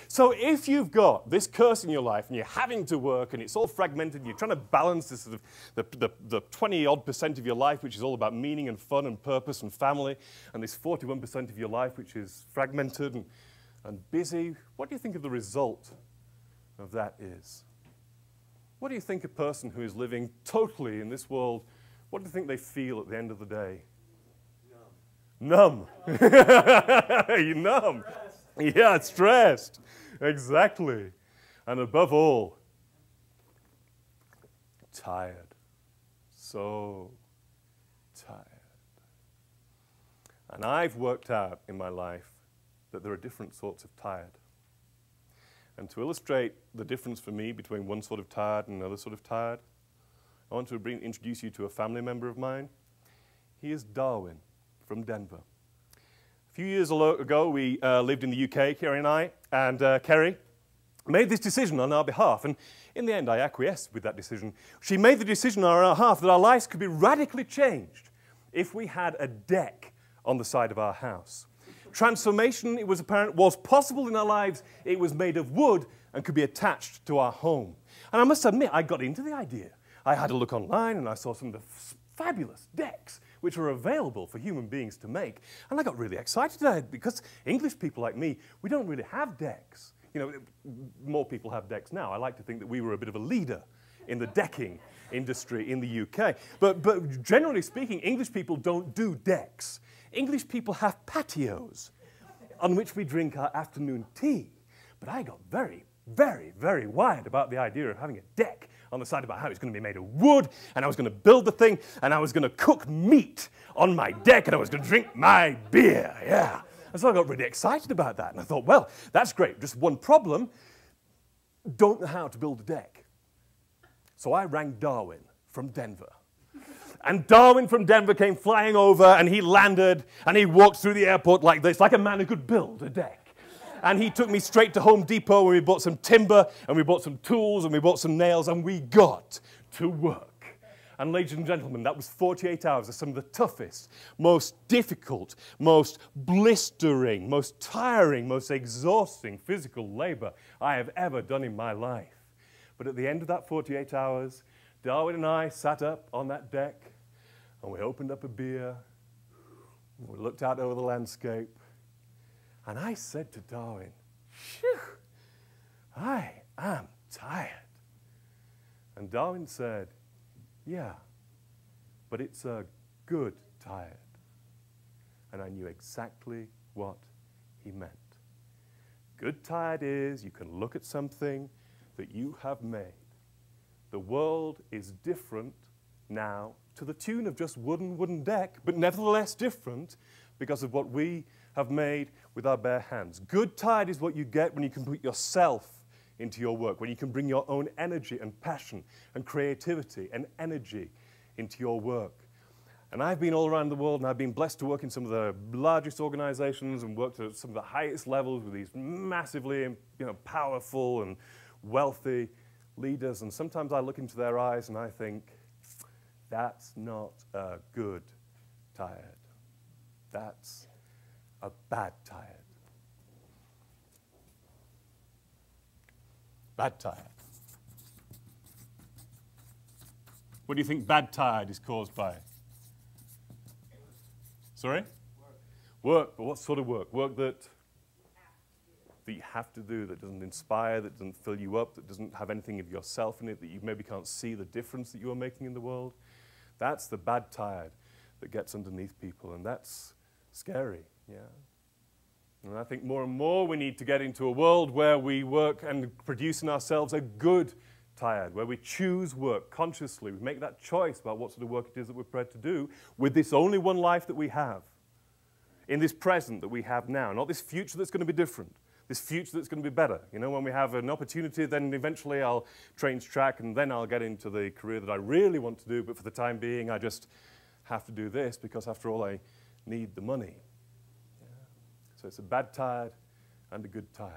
So if you've got this curse in your life and you're having to work and it's all fragmented and you're trying to balance this sort of the 20-odd% of your life which is all about meaning and fun and purpose and family, and this 41% of your life which is fragmented and busy, what do you think of the result of that is? What do you think a person who is living totally in this world, what do you think they feel at the end of the day? Numb. You're numb. Yeah, stressed. Exactly. And above all, tired. So tired. And I've worked out in my life that there are different sorts of tired. And to illustrate the difference for me between one sort of tired and another sort of tired, I want to introduce you to a family member of mine. He is Darwin from Denver. A few years ago, we lived in the UK, Kerry and I, and Kerry made this decision on our behalf, and in the end, I acquiesced with that decision. She made the decision on our behalf that our lives could be radically changed if we had a deck on the side of our house. Transformation, it was apparent, was possible in our lives. It was made of wood and could be attached to our home. And I must admit, I got into the idea. I had a look online and I saw some of the fabulous decks which are available for human beings to make. And I got really excited because English people like me, we don't really have decks. You know, more people have decks now. I like to think that we were a bit of a leader in the decking industry in the UK. But generally speaking, English people don't do decks. English people have patios on which we drink our afternoon tea. But I got very, very, very wired about the idea of having a deck on the side of our house. It was going to be made of wood, and I was going to build the thing, and I was going to cook meat on my deck, and I was going to drink my beer, yeah. And so I got really excited about that, and I thought, well, that's great. Just one problem, don't know how to build a deck. So I rang Darwin from Denver. And Darwin from Denver came flying over, and he landed, and he walked through the airport like this, like a man who could build a deck. And he took me straight to Home Depot, where we bought some timber, and we bought some tools, and we bought some nails, and we got to work. And ladies and gentlemen, that was 48 hours of some of the toughest, most difficult, most blistering, most tiring, most exhausting physical labor I have ever done in my life. But at the end of that 48 hours, Darwin and I sat up on that deck, and we opened up a beer, and we looked out over the landscape, and I said to Darwin, "Phew, I am tired." And Darwin said, "Yeah, but it's a good tired." And I knew exactly what he meant. Good tired is you can look at something that you have made. The world is different now to the tune of just wooden deck, but nevertheless different because of what we have made with our bare hands. Good tired is what you get when you can put yourself into your work, when you can bring your own energy and passion and creativity and energy into your work. And I've been all around the world, and I've been blessed to work in some of the largest organizations and worked at some of the highest levels with these massively, powerful and wealthy leaders. And sometimes I look into their eyes and I think, that's not a good tired. That's a bad tired. Bad tired. What do you think bad tired is caused by? Sorry? Work. But what sort of work? Work that you have to do, that doesn't inspire, that doesn't fill you up, that doesn't have anything of yourself in it, that you maybe can't see the difference that you are making in the world. That's the bad tired that gets underneath people, and that's scary, yeah. And I think more and more we need to get into a world where we work and produce in ourselves a good tired, where we choose work consciously. We make that choice about what sort of work it is that we're prepared to do with this only one life that we have, in this present that we have now, not this future that's going to be different, this future that's going to be better. You know, when we have an opportunity, then eventually I'll change track, and then I'll get into the career that I really want to do, but for the time being, I just have to do this because, after all, I need the money. Yeah. So it's a bad tired and a good tired.